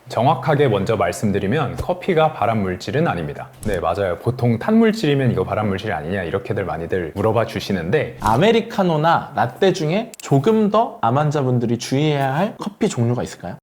정확하게 먼저 말씀드리면 커피가 발암물질은 아닙니다. 네, 맞아요. 보통 탄물질이면 이거 발암물질이 아니냐 이렇게들 많이들 물어봐 주시는데 아메리카노나 라떼 중에 조금 더 암 환자분들이 주의해야 할 커피 종류가 있을까요?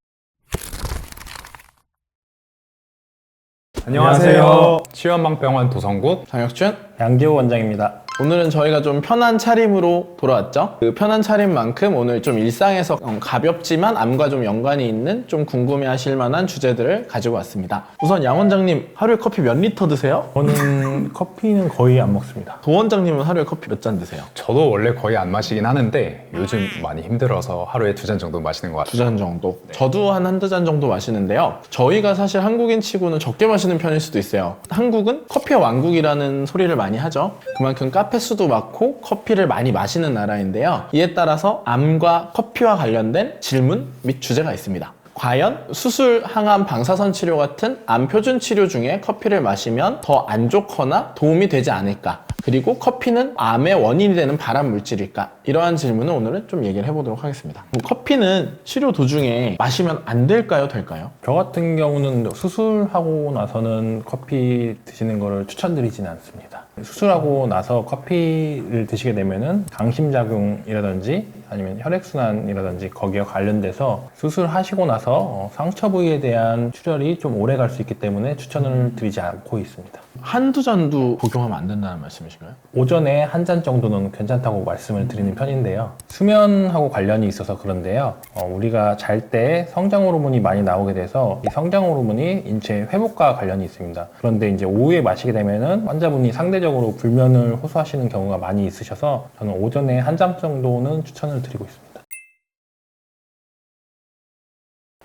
안녕하세요. 치유한방병원 도성국 장혁준 양지호 원장입니다. 오늘은 저희가 좀 편한 차림으로 돌아왔죠. 그 편한 차림만큼 오늘 좀 일상에서 가볍지만 암과 좀 연관이 있는 좀 궁금해하실 만한 주제들을 가지고 왔습니다. 우선 양 원장님 하루에 커피 몇 리터 드세요? 저는 커피는 거의 안 먹습니다. 도 원장님은 하루에 커피 몇 잔 드세요? 저도 원래 거의 안 마시긴 하는데 요즘 많이 힘들어서 하루에 2잔 정도 마시는 것 같아요. 2잔 정도? 저도 한두 잔 정도 마시는데요. 저희가 사실 한국인 치고는 적게 마시는 편일 수도 있어요. 한국은 커피의 왕국이라는 소리를 많이 하죠. 그만큼 카페 수도 많고 커피를 많이 마시는 나라인데요. 이에 따라서 암과 커피와 관련된 질문 및 주제가 있습니다. 과연 수술, 항암, 방사선 치료 같은 암 표준 치료 중에 커피를 마시면 더 안 좋거나 도움이 되지 않을까? 그리고 커피는 암의 원인이 되는 발암 물질일까? 이러한 질문을 오늘은 좀 얘기를 해보도록 하겠습니다. 커피는 치료 도중에 마시면 안 될까요? 될까요? 저 같은 경우는 수술하고 나서는 커피 드시는 거를 추천드리지는 않습니다. 수술하고 나서 커피를 드시게 되면은 강심작용이라든지 아니면 혈액순환이라든지 거기에 관련돼서 수술하시고 나서 상처 부위에 대한 출혈이 좀 오래 갈 수 있기 때문에 추천을 드리지 않고 있습니다. 한두 잔도 복용하면 안 된다는 말씀이신가요? 오전에 한 잔 정도는 괜찮다고 말씀을 드리는 편인데요. 수면하고 관련이 있어서 그런데요. 우리가 잘 때 성장 호르몬이 많이 나오게 돼서 이 성장 호르몬이 인체 회복과 관련이 있습니다. 그런데 이제 오후에 마시게 되면은 환자분이 상대적으로 불면을 호소하시는 경우가 많이 있으셔서 저는 오전에 한 잔 정도는 추천을 드리고 있습니다.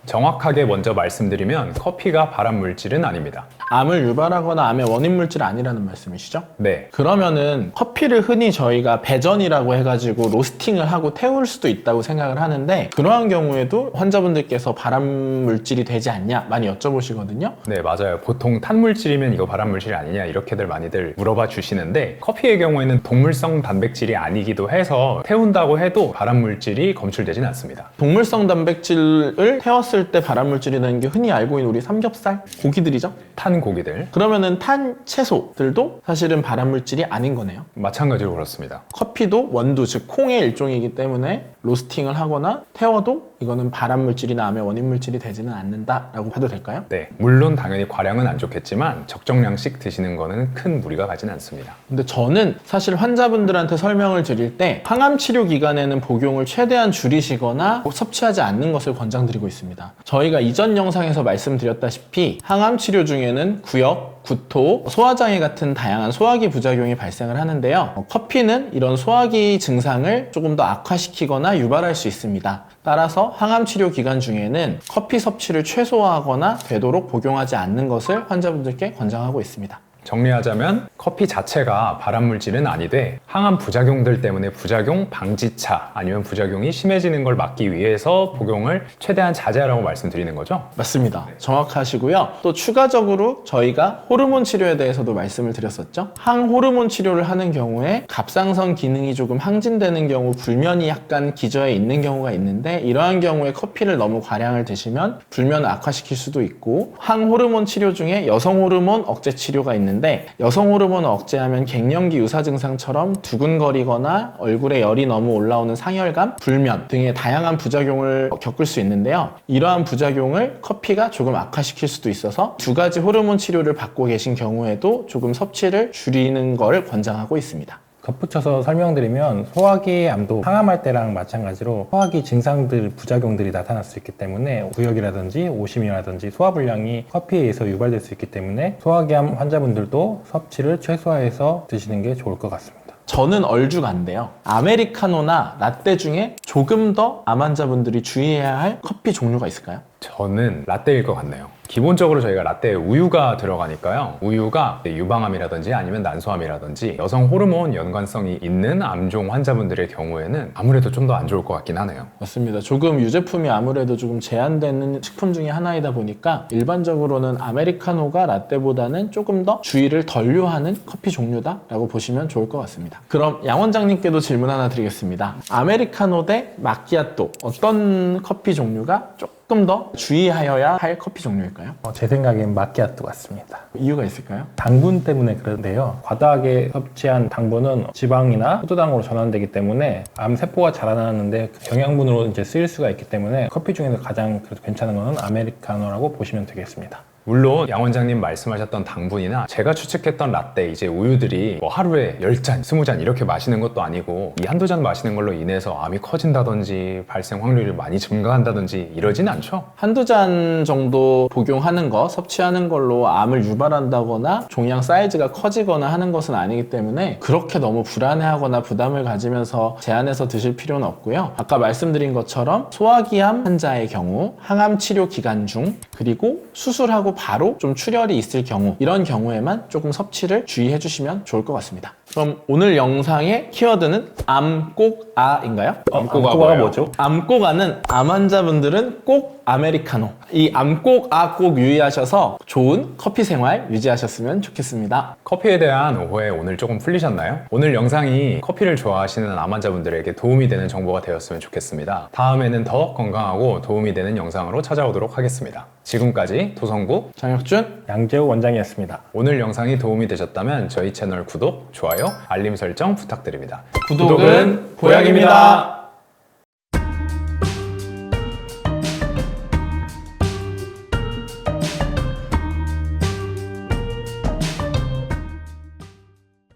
정확하게 먼저 말씀드리면 커피가 발암물질은 아닙니다. 암을 유발하거나 암의 원인 물질 아니라는 말씀이시죠? 네. 그러면은 커피를 흔히 저희가 배전이라고 해가지고 로스팅을 하고 태울 수도 있다고 생각을 하는데 그러한 경우에도 환자분들께서 발암 물질이 되지 않냐 많이 여쭤보시거든요. 네, 맞아요. 보통 탄물질이면 이거 발암물질이 아니냐 이렇게들 많이들 물어봐 주시는데 커피의 경우에는 동물성 단백질이 아니기도 해서 태운다고 해도 발암물질이 검출되진 않습니다. 동물성 단백질을 태웠을 때 발암 물질이 되는 게 흔히 알고 있는 우리 삼겹살, 고기들이죠? 탄 고기들 그러면은 탄 채소들도 사실은 발암 물질이 아닌 거네요. 마찬가지로 그렇습니다. 커피도 원두, 즉 콩의 일종이기 때문에 로스팅을 하거나 태워도 이거는 발암 물질이나 암의 원인 물질이 되지는 않는다라고 봐도 될까요? 네, 물론 당연히 과량은 안 좋겠지만 적정량씩 드시는 거는 큰 무리가 가진 않습니다. 근데 저는 사실 환자분들한테 설명을 드릴 때 항암 치료 기간에는 복용을 최대한 줄이시거나 섭취하지 않는 것을 권장드리고 있습니다. 저희가 이전 영상에서 말씀드렸다시피 항암 치료 중에는 구역, 구토, 소화장애 같은 다양한 소화기 부작용이 발생을 하는데요. 커피는 이런 소화기 증상을 조금 더 악화시키거나 유발할 수 있습니다. 따라서 항암 치료 기간 중에는 커피 섭취를 최소화하거나 되도록 복용하지 않는 것을 환자분들께 권장하고 있습니다. 정리하자면 커피 자체가 발암물질은 아니되 항암 부작용들 때문에 부작용 방지차 아니면 부작용이 심해지는 걸 막기 위해서 복용을 최대한 자제하라고 말씀드리는 거죠? 맞습니다. 정확하시고요. 또 추가적으로 저희가 호르몬 치료에 대해서도 말씀을 드렸었죠. 항호르몬 치료를 하는 경우에 갑상선 기능이 조금 항진되는 경우 불면이 약간 기저에 있는 경우가 있는데 이러한 경우에 커피를 너무 과량을 드시면 불면을 악화시킬 수도 있고 항호르몬 치료 중에 여성 호르몬 억제 치료가 있는데 여성 호르몬을 억제하면 갱년기 유사 증상처럼 두근거리거나 얼굴에 열이 너무 올라오는 상열감, 불면 등의 다양한 부작용을 겪을 수 있는데요. 이러한 부작용을 커피가 조금 악화시킬 수도 있어서 두 가지 호르몬 치료를 받고 계신 경우에도 조금 섭취를 줄이는 걸 권장하고 있습니다. 덧붙여서 설명드리면 소화기 암도 항암할 때랑 마찬가지로 소화기 증상들, 부작용들이 나타날 수 있기 때문에 구역이라든지 오심이라든지 소화불량이 커피에 의해서 유발될 수 있기 때문에 소화기암 환자분들도 섭취를 최소화해서 드시는 게 좋을 것 같습니다. 저는 얼죽안돼요. 아메리카노나 라떼 중에 조금 더 암 환자분들이 주의해야 할 커피 종류가 있을까요? 저는 라떼일 것 같네요. 기본적으로 저희가 라떼에 우유가 들어가니까요. 우유가 유방암이라든지 아니면 난소암이라든지 여성 호르몬 연관성이 있는 암종 환자분들의 경우에는 아무래도 좀 더 안 좋을 것 같긴 하네요. 맞습니다. 조금 유제품이 아무래도 조금 제한되는 식품 중에 하나이다 보니까 일반적으로는 아메리카노가 라떼보다는 조금 더 주의를 덜 요하는 커피 종류다라고 보시면 좋을 것 같습니다. 그럼 양 원장님께도 질문 하나 드리겠습니다. 아메리카노 대 마키아또 어떤 커피 종류가 조금 조금 더 주의하여야 할 커피 종류일까요? 제 생각엔 마키아토 같습니다. 이유가 있을까요? 당분 때문에 그런데요. 과다하게 섭취한 당분은 지방이나 포도당으로 전환되기 때문에 암 세포가 자라나는데 영양분으로 이제 쓰일 수가 있기 때문에 커피 중에서 가장 그래도 괜찮은 것은 아메리카노라고 보시면 되겠습니다. 물론 양 원장님 말씀하셨던 당분이나 제가 추측했던 라떼 이제 우유들이 뭐 하루에 10잔, 20잔 이렇게 마시는 것도 아니고 이 한두 잔 마시는 걸로 인해서 암이 커진다든지 발생 확률이 많이 증가한다든지 이러진 않죠? 한두 잔 정도 복용하는 거, 섭취하는 걸로 암을 유발한다거나 종양 사이즈가 커지거나 하는 것은 아니기 때문에 그렇게 너무 불안해하거나 부담을 가지면서 제한해서 드실 필요는 없고요. 아까 말씀드린 것처럼 소화기암 환자의 경우, 항암 치료 기간 중, 그리고 수술하고 바로 좀 출혈이 있을 경우, 이런 경우에만 조금 섭취를 주의해 주시면 좋을 것 같습니다. 그럼 오늘 영상의 키워드는 암꼬아인가요? 암꼬아가 뭐죠? 암꼬아는 암 환자분들은 꼭 아메리카노, 이 암꼬아 꼭 유의하셔서 좋은 커피 생활 유지하셨으면 좋겠습니다. 커피에 대한 오해 오늘 조금 풀리셨나요? 오늘 영상이 커피를 좋아하시는 암 환자분들에게 도움이 되는 정보가 되었으면 좋겠습니다. 다음에는 더 건강하고 도움이 되는 영상으로 찾아오도록 하겠습니다. 지금까지 도성구 장혁준, 양재호 원장이었습니다. 오늘 영상이 도움이 되셨다면 저희 채널 구독, 좋아요, 알림 설정 부탁드립니다. 구독은 보약입니다.